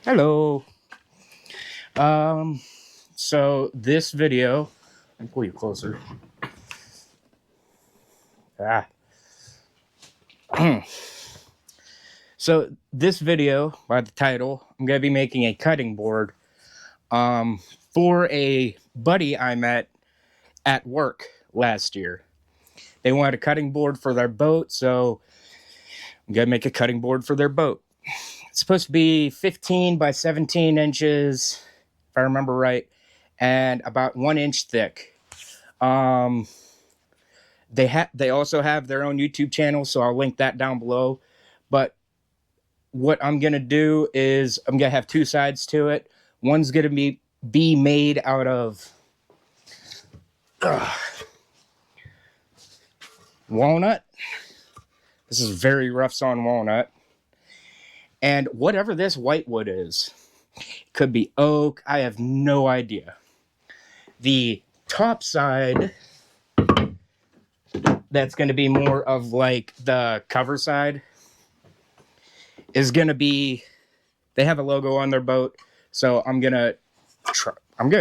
Hello. Um, so this video, I'll pull you closer. Ah. So this video, by the title, I'm gonna be making a cutting board for a buddy I met at work last year. They wanted a cutting board for their boat, so I'm gonna make a cutting board for their boat. It's supposed to be 15 by 17 inches, if I remember right, and about 1 inch thick. They also have their own YouTube channel, so I'll link that down below. But what I'm gonna do is I'm gonna have two sides to it. One's gonna be made out of walnut. This is very rough sawn walnut, and whatever this whitewood is, it could be oak. I have no idea. The top side, that's going to be more of like the cover side, is going to be, they have a logo on their boat, so I'm going to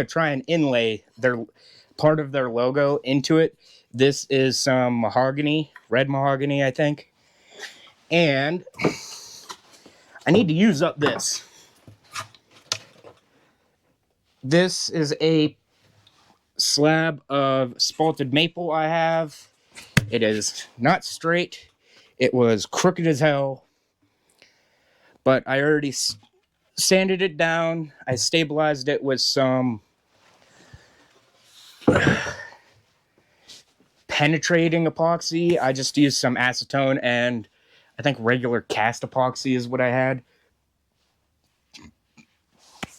try and inlay their part of their logo into it. This is some mahogany, red mahogany, I think. And I need to use up this. This is a slab of spalted maple I have. It is not straight. It was crooked as hell. But I already sanded it down. I stabilized it with some penetrating epoxy. I just used some acetone and I think regular cast epoxy is what I had.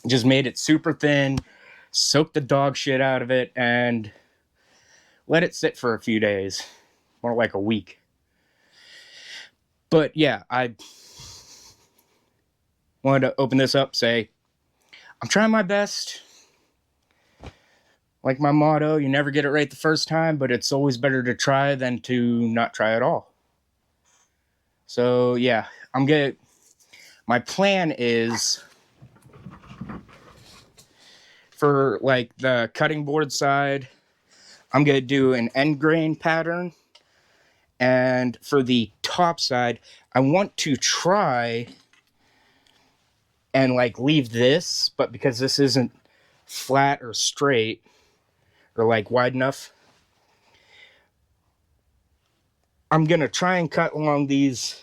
Just made it super thin, soaked the dog shit out of it, and let it sit for a few days. More like a week. But yeah, I wanted to open this up, say, I'm trying my best. Like my motto, you never get it right the first time, but it's always better to try than to not try at all. So yeah, my plan is for like the cutting board side, I'm gonna do an end grain pattern. And for the top side, I want to try and like leave this, but because this isn't flat or straight or like wide enough, I'm gonna try and cut along these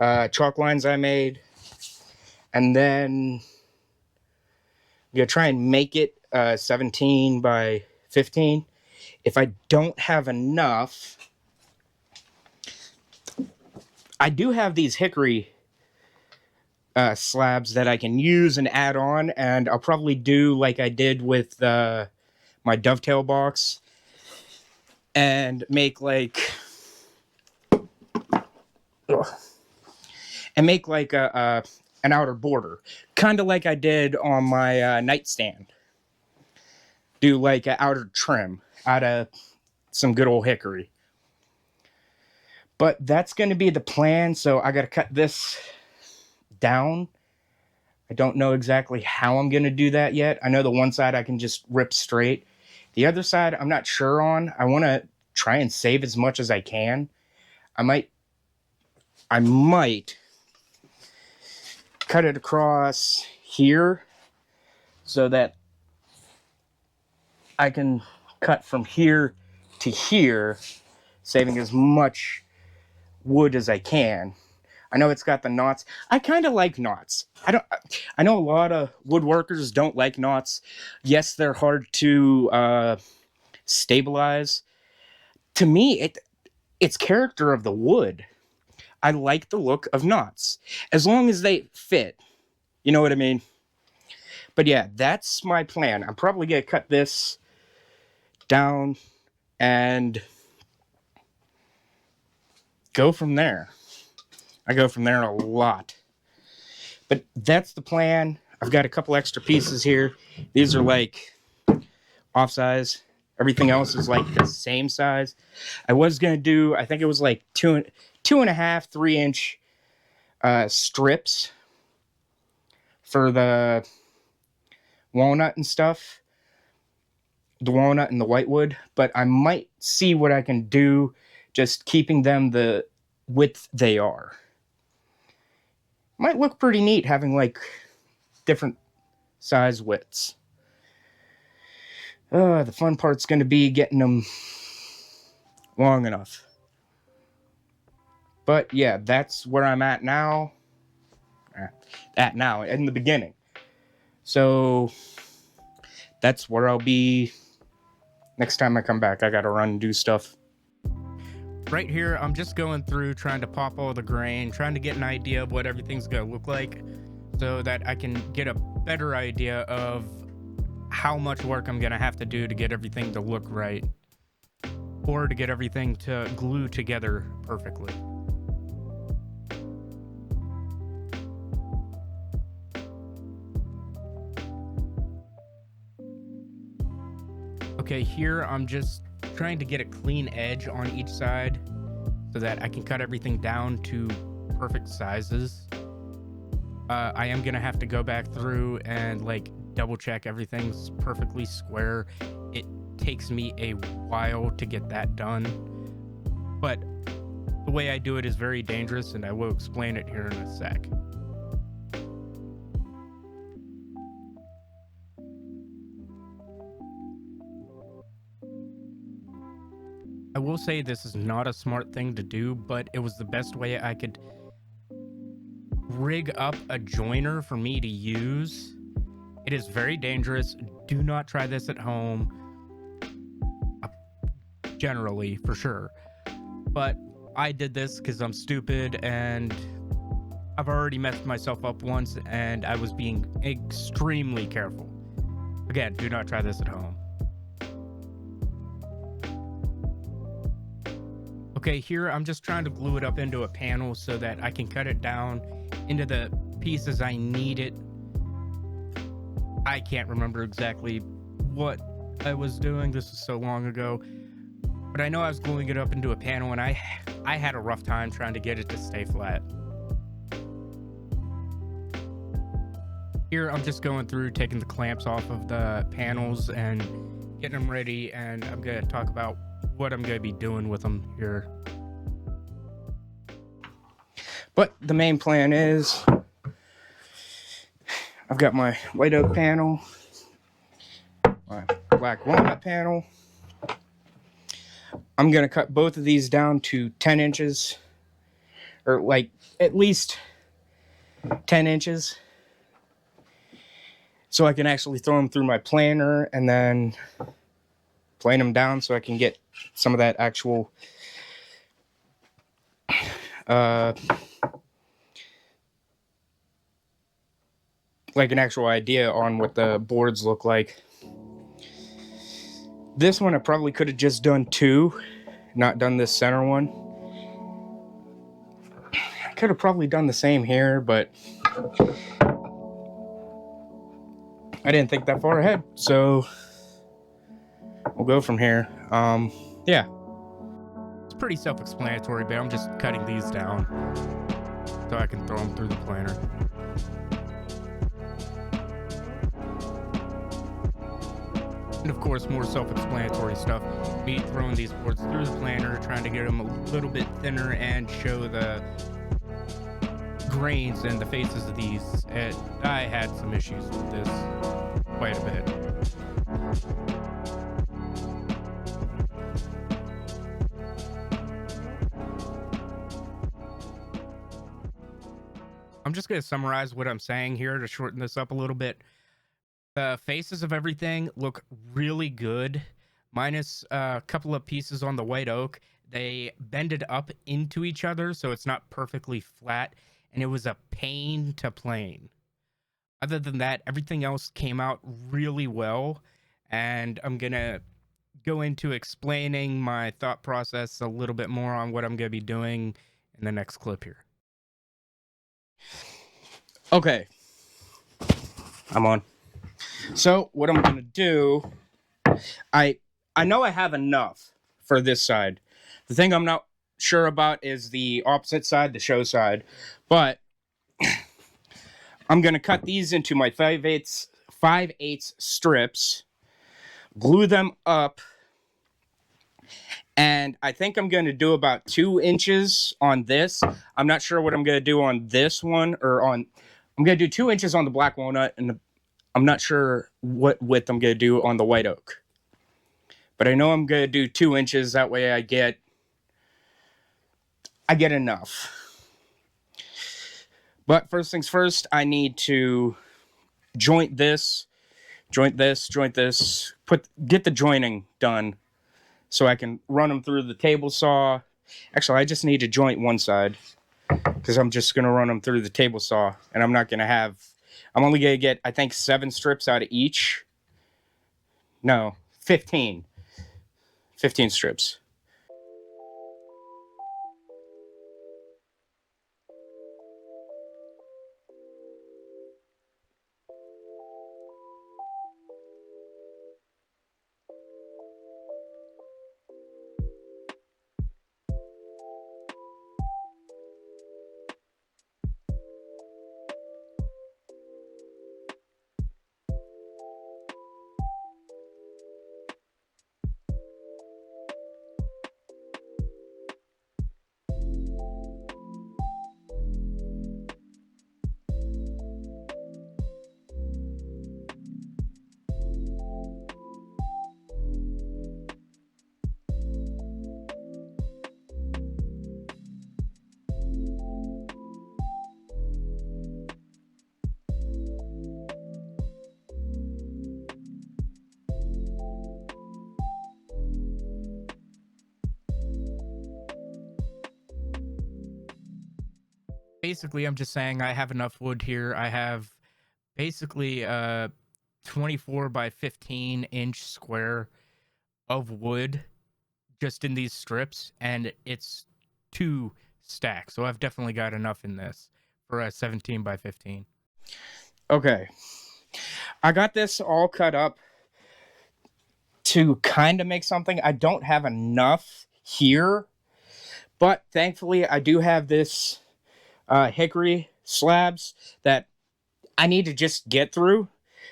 chalk lines I made, and then I'm gonna try and make it 17 by 15. If I don't have enough, I do have these hickory slabs that I can use and add on, and I'll probably do like I did with my dovetail box and make like an outer border, kind of like I did on my nightstand. Do like an outer trim out of some good old hickory. But that's going to be the plan, so I got to cut this down. I don't know exactly how I'm going to do that yet. I know the one side I can just rip straight. The other side I'm not sure on. I want to try and save as much as I can. I might cut it across here so that I can cut from here to here, saving as much wood as I can. I know it's got the knots. I kind of like knots. I know a lot of woodworkers don't like knots. Yes, they're hard to stabilize. To me, it's character of the wood. I like the look of knots as long as they fit. You know what I mean? But yeah, that's my plan. I'm probably gonna cut this down and go from there. I go from there a lot. But that's the plan. I've got a couple extra pieces here. These are like off size. Everything else is like the same size. I was gonna do, I think it was like 2.5, 3 inch strips for the walnut and stuff, the walnut and the whitewood, but I might see what I can do just keeping them the width they are. Might look pretty neat having like different size widths. The fun part's going to be getting them long enough. But yeah, that's where I'm at now. In the beginning. So that's where I'll be next time I come back. I gotta run and do stuff. Right here, I'm just going through trying to pop all the grain, trying to get an idea of what everything's gonna look like so that I can get a better idea of how much work I'm gonna have to do to get everything to look right, or to get everything to glue together perfectly. Okay, here I'm just trying to get a clean edge on each side so that I can cut everything down to perfect sizes. I am gonna have to go back through and like double check everything's perfectly square. It takes me a while to get that done, but the way I do it is very dangerous, and I will explain it here in a sec. I will say this is not a smart thing to do, but it was the best way I could rig up a joiner for me to use. It is very dangerous. Do not try this at home. Generally, for sure. But I did this because I'm stupid and I've already messed myself up once, and I was being extremely careful. Again, do not try this at home. Okay, here I'm just trying to glue it up into a panel so that I can cut it down into the pieces I need it. I can't remember exactly what I was doing. This was so long ago. But I know I was gluing it up into a panel, and I had a rough time trying to get it to stay flat. Here I'm just going through taking the clamps off of the panels and getting them ready, and I'm going to talk about what I'm going to be doing with them here. But the main plan is I've got my white oak panel, my black walnut panel. I'm going to cut both of these down to 10 inches, or like at least 10 inches, so I can actually throw them through my planer and then plane them down so I can get some of that actual like an actual idea on what the boards look like. This one I probably could have just done 2, not done this center one. I could have probably done the same here, but I didn't think that far ahead, so we'll go from here. Yeah. It's pretty self-explanatory, but I'm just cutting these down so I can throw them through the planer. And of course, more self-explanatory stuff. Me throwing these boards through the planer, trying to get them a little bit thinner and show the grains and the faces of these. And I had some issues with this quite a bit. I'm just going to summarize what I'm saying here to shorten this up a little bit. The faces of everything look really good, minus a couple of pieces on the white oak. They bended up into each other, so it's not perfectly flat, and it was a pain to plane. Other than that, everything else came out really well, and I'm going to go into explaining my thought process a little bit more on what I'm going to be doing in the next clip here. Okay. I'm on. So what I'm going to do, I know I have enough for this side. The thing I'm not sure about is the opposite side, the show side. But I'm going to cut these into my 5/8 strips, glue them up, and I think I'm going to do about 2 inches on this. I'm not sure what I'm going to do on this one, I'm going to do 2 inches on the black walnut, and I'm not sure what width I'm going to do on the white oak. But I know I'm going to do 2 inches, that way I get enough. But first things first, I need to joint this, get the jointing done so I can run them through the table saw. Actually, I just need to joint one side because I'm just going to run them through the table saw, and I'm only going to get, I think, 7 strips out of each. No, 15. 15 strips. Basically, I'm just saying I have enough wood here. I have basically a 24 by 15 inch square of wood just in these strips, and it's 2 stacks. So I've definitely got enough in this for a 17 by 15. Okay. I got this all cut up to kind of make something. I don't have enough here, but thankfully I do have this hickory slabs that I need to just get through,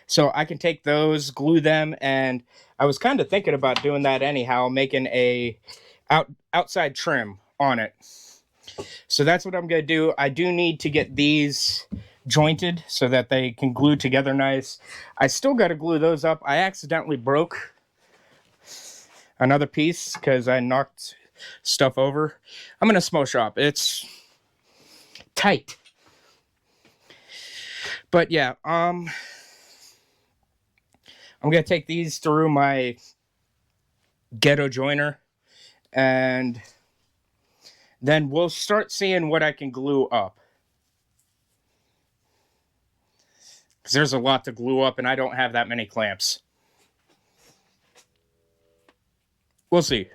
so I can take those, glue them, and I was kind of thinking about doing that anyhow, making a outside trim on it. So that's what I'm going to do. I do need to get these jointed so that they can glue together nice. I still got to glue those up. I accidentally broke another piece because I knocked stuff over. I'm in a small shop. It's tight. But yeah, I'm gonna take these through my ghetto joiner, and then we'll start seeing what I can glue up. Because there's a lot to glue up, and I don't have that many clamps. We'll see.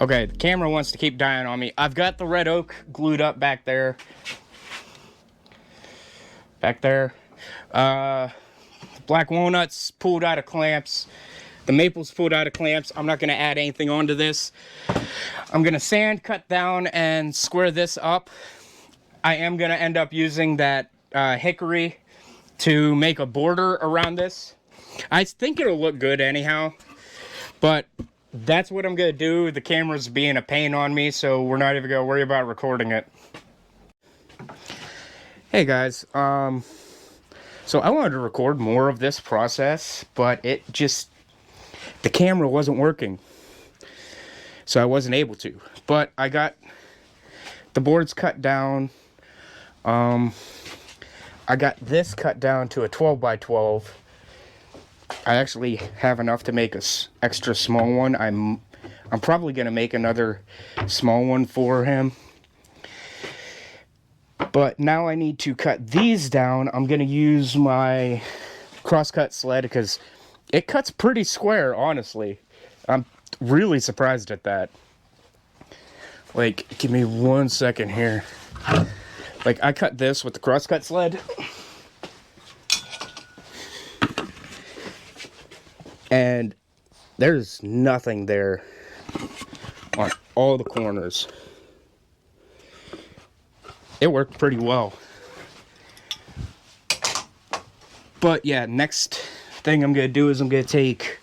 Okay, the camera wants to keep dying on me. I've got the red oak glued up back there. Black walnuts pulled out of clamps. The maples pulled out of clamps. I'm not going to add anything onto this. I'm going to sand, cut down, and square this up. I am going to end up using that hickory to make a border around this. I think it'll look good anyhow, but that's what I'm going to do. The camera's being a pain on me, so we're not even going to worry about recording it. Hey guys, so I wanted to record more of this process, but the camera wasn't working, so I wasn't able to. But I got the boards cut down. I got this cut down to a 12 by 12. I actually have enough to make a extra small one. I'm probably going to make another small one for him. But now I need to cut these down. I'm going to use my crosscut sled because it cuts pretty square, honestly. I'm really surprised at that. Like, give me 1 second here. Like, I cut this with the crosscut sled. And there's nothing there on all the corners. It worked pretty well. But yeah, next thing I'm going to do is I'm going to take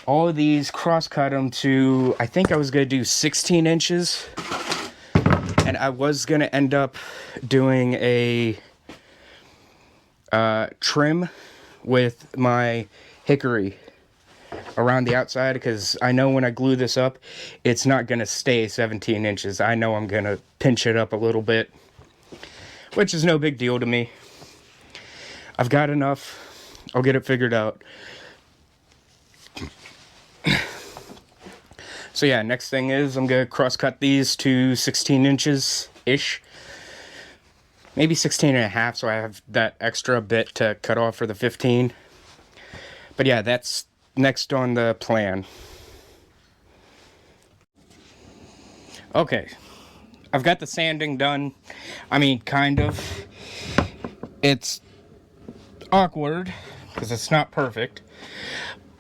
all of these, cross-cut them to, I think I was going to do 16 inches. And I was going to end up doing a trim with my hickory around the outside, because I know when I glue this up, it's not going to stay 17 inches. I know I'm going to pinch it up a little bit, which is no big deal to me. I've got enough. I'll get it figured out. So yeah, next thing is I'm going to cross-cut these to 16 inches-ish. Maybe 16 and a half, so I have that extra bit to cut off for the 15. But yeah, that's next on the plan. Okay, I've got the sanding done. I mean, kind of. It's awkward because it's not perfect,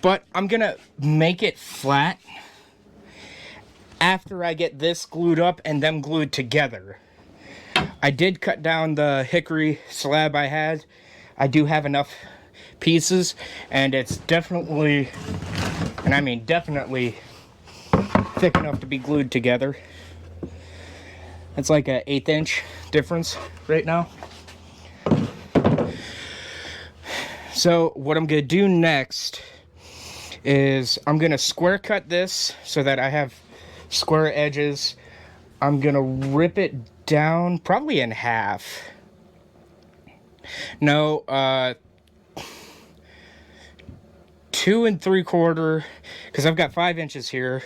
but I'm gonna make it flat after I get this glued up and them glued together. I did cut down the hickory slab I had. I do have enough pieces, and it's definitely, and I mean definitely, thick enough to be glued together. It's like an 1/8 inch difference right now. So what I'm gonna do next is I'm gonna square cut this so that I have square edges. I'm gonna rip it down probably in half. No, 2 3/4, because I've got 5 inches here.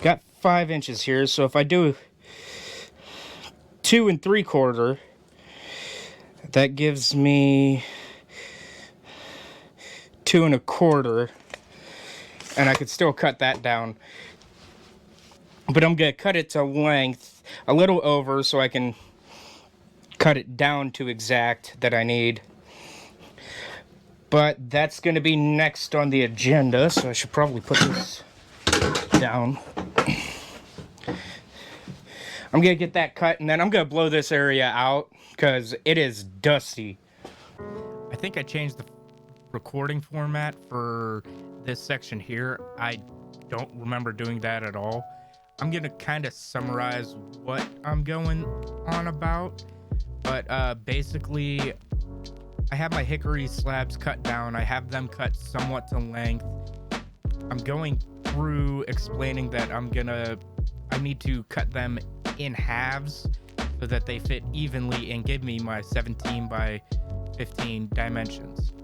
Got 5 inches here, so if I do 2 3/4, that gives me 2 1/4, and I could still cut that down. But I'm gonna cut it to length, a little over, so I can cut it down to exact that I need. But that's gonna be next on the agenda, so I should probably put this down. I'm gonna get that cut, and then I'm gonna blow this area out because it is dusty. I think I changed the recording format for this section here. I don't remember doing that at all. I'm gonna kind of summarize what I'm going on about, but basically I have my hickory slabs cut down. I have them cut somewhat to length. I'm going through explaining that I need to cut them in halves so that they fit evenly and give me my 17 by 15 dimensions.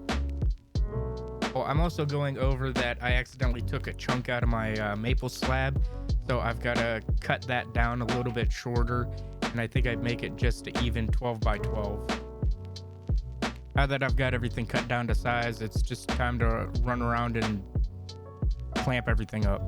Well, I'm also going over that I accidentally took a chunk out of my maple slab, so I've got to cut that down a little bit shorter, and I think I'd make it just an even 12 by 12. Now that I've got everything cut down to size, it's just time to run around and clamp everything up.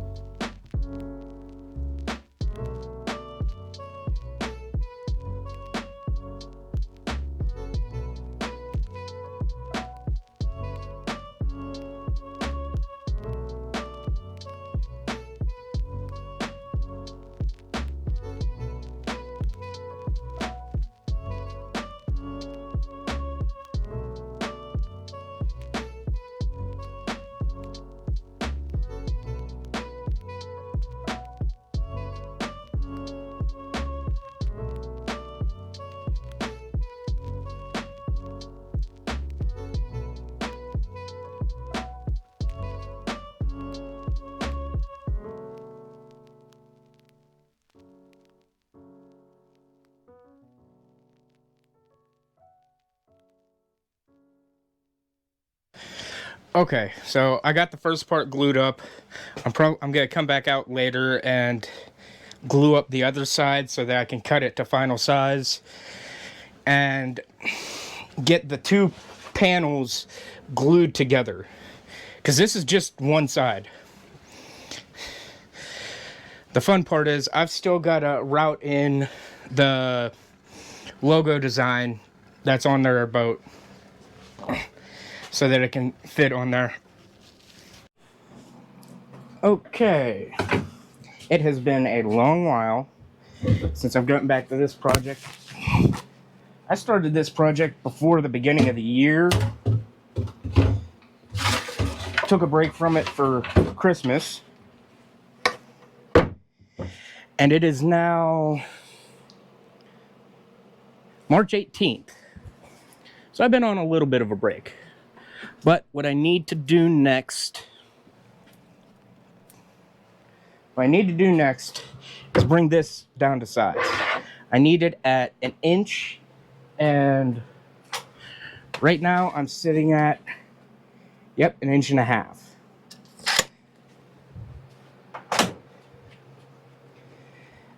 Okay, so I got the first part glued up. I'm gonna come back out later and glue up the other side so that I can cut it to final size and get the two panels glued together, because this is just one side. The fun part is I've still got to route in the logo design that's on their boat so that it can fit on there. Okay, it has been a long while since I've gotten back to this project. I started this project before the beginning of the year. Took a break from it for Christmas. And it is now March 18th. So I've been on a little bit of a break. But what I need to do next is bring this down to size. I need it at 1 inch, and right now I'm sitting at, 1.5 inches.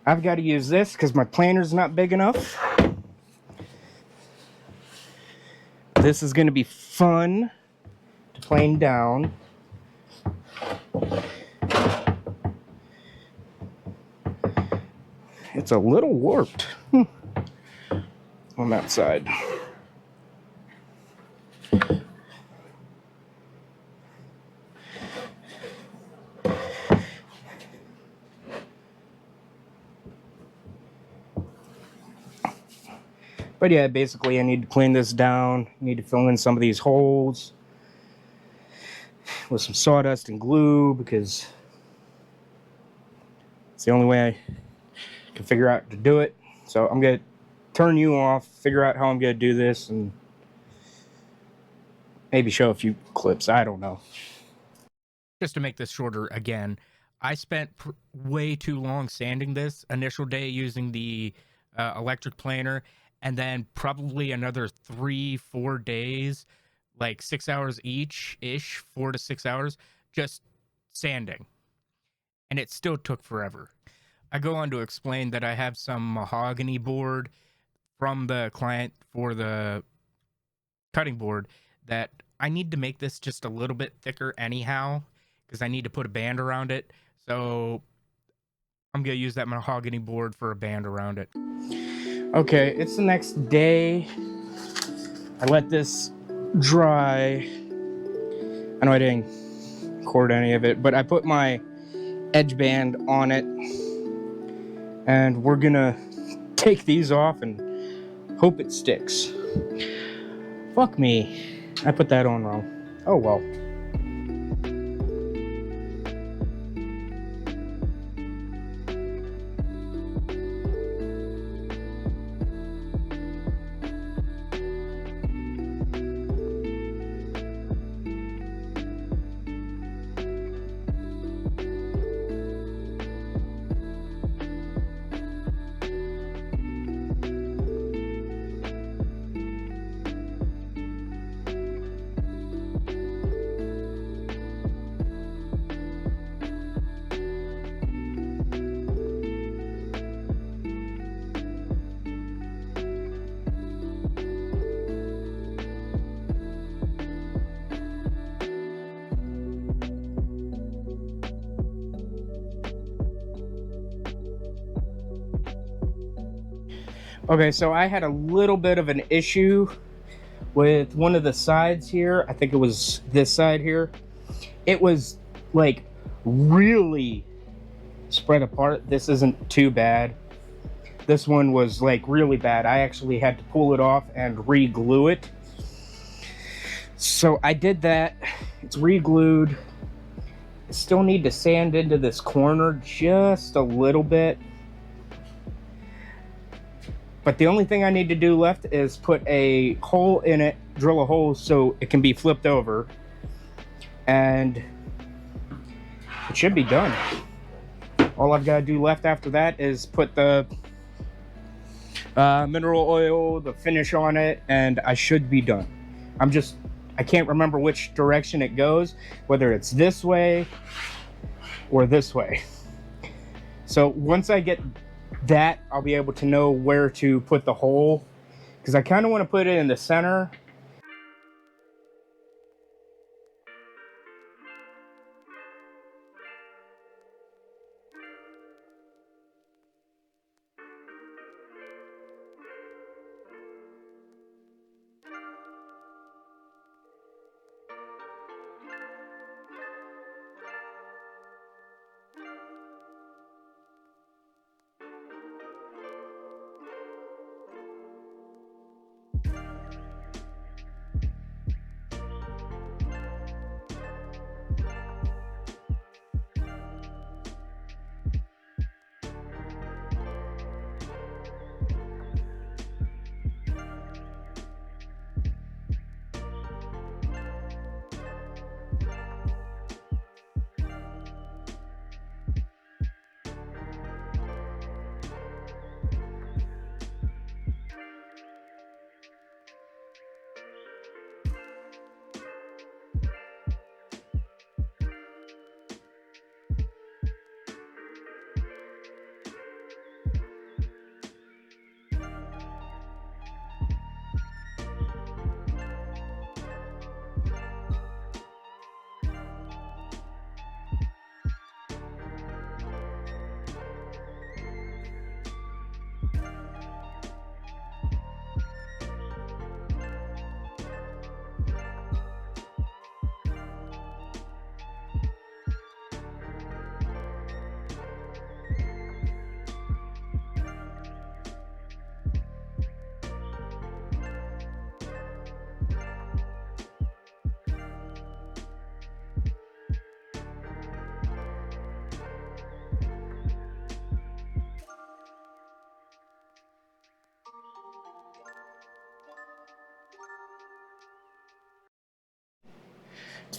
I've got to use this because my planer's not big enough. This is going to be fun to plane down. It's a little warped on that side. But yeah, basically I need to clean this down. I need to fill in some of these holes with some sawdust and glue, because it's the only way I can figure out to do it. So I'm going to turn you off, figure out how I'm going to do this, and maybe show a few clips. I don't know. Just to make this shorter again, I spent way too long sanding this initial day using the electric planer, and then probably another 3-4 days, like 6 hours each-ish, 4 to 6 hours, just sanding. And it still took forever. I go on to explain that I have some mahogany board from the client for the cutting board that I need to make this just a little bit thicker anyhow, because I need to put a band around it. So I'm going to use that mahogany board for a band around it. Okay, it's the next day. I let this dry. I know I didn't record any of it, but I put my edge band on it, and we're gonna take these off and hope it sticks. Fuck me, I put that on wrong. Oh well. Okay, so I had a little bit of an issue with one of the sides here. I think it was this side here. It was like really spread apart. This isn't too bad. This one was like really bad. I actually had to pull it off and re-glue it. So I did that. It's re-glued. I still need to sand into this corner just a little bit. But the only thing I need to do left is put a hole in it, drill a hole so it can be flipped over, and it should be done. All I've got to do left after that is put the mineral oil, the finish on it, and I should be done. I can't remember which direction it goes, whether it's this way or this way. So once I get that, I'll be able to know where to put the hole, because I kind of want to put it in the center.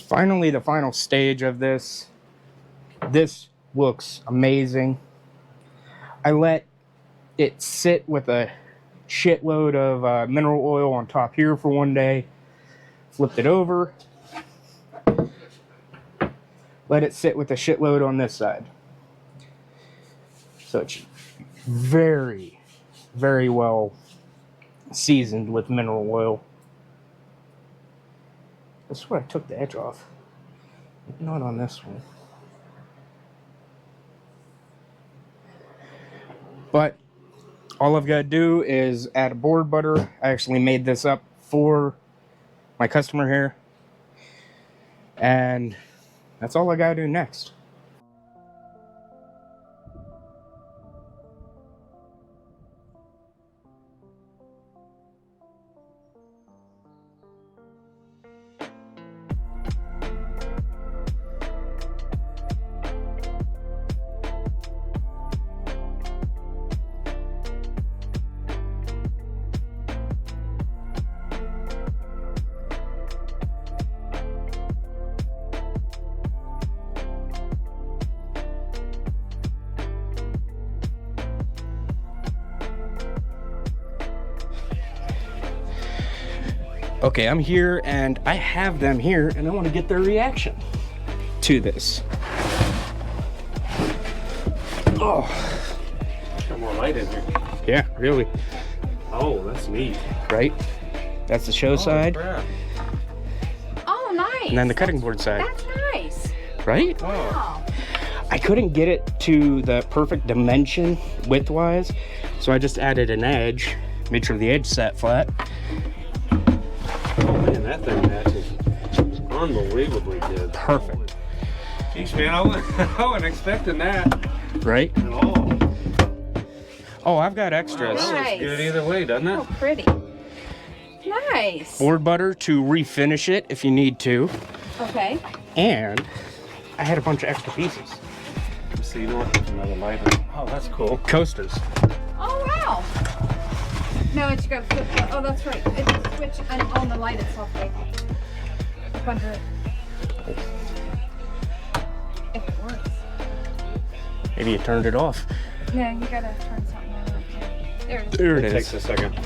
Finally, the final stage of this. This looks amazing. I let it sit with a shitload of mineral oil on top here for one day. Flipped it over. Let it sit with a shitload on this side. So it's very, very well seasoned with mineral oil. That's where I took the edge off. Not on this one. But all I've got to do is add a board butter. I actually made this up for my customer here. And that's all I got to do next. Okay, I'm here and I have them here and I want to get their reaction to this. Oh. Got more light in here. Yeah, really. Oh, that's neat. Right? That's the show side. Crap. Oh, nice. And then the cutting board side. That's nice. Right? Wow. I couldn't get it to the perfect dimension width-wise, so I just added an edge, made sure the edge sat flat. Oh man, that thing matches unbelievably good. Perfect. Jeez, man, I wasn't expecting that Right? at all. Oh, I've got extras. That Nice. looks good either way, doesn't it? Oh, pretty. Nice. Board butter to refinish it if you need to. Okay. And I had a bunch of extra pieces. So you know what? Another lighter. Oh, that's cool. Coasters. Oh, wow. No, it's got to flip. Oh, that's right. It's switch and on the light itself. Like, up under it. If it works. Maybe you turned it off. No, you gotta turn something on. There it is. There it It is. takes a second.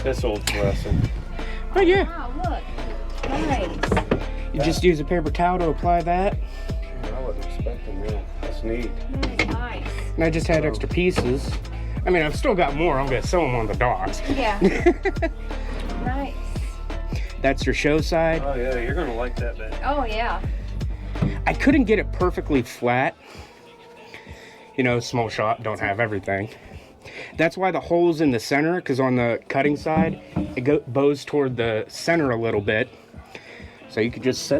This old fluorescent. Oh yeah. Wow, look. You just use a paper towel to apply that. I wasn't expecting that. That's neat. That is nice. And I just had extra pieces. I mean, I've still got more. I'm gonna sew them on the docks. Yeah. Nice. That's your show side. Oh yeah, you're gonna like that bit. Oh yeah. I couldn't get it perfectly flat. You know, small shop don't have everything. That's why the hole's in the center, because on the cutting side, it bows toward the center a little bit. So you could just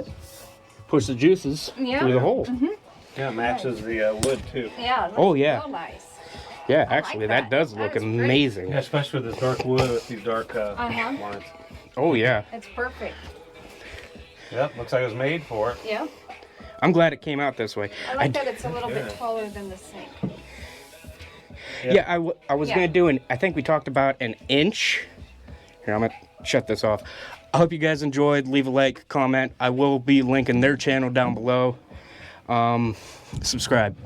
push the juices through the hole. Yeah, it matches the wood too. Yeah. It looks Oh, yeah. Real nice. Yeah, I actually, like that that. does That look is great. amazing. Yeah, especially with this dark wood with these dark lines. Oh, yeah. It's perfect. Yep, looks like it was made for it. Yeah. I'm glad it came out this way. I like that it's a little bit taller than the sink. Yeah, I was Yeah. going to do I think we talked about an inch. Here, I'm going to shut this off. I hope you guys enjoyed. Leave a like, comment. I will be linking their channel down below. Subscribe.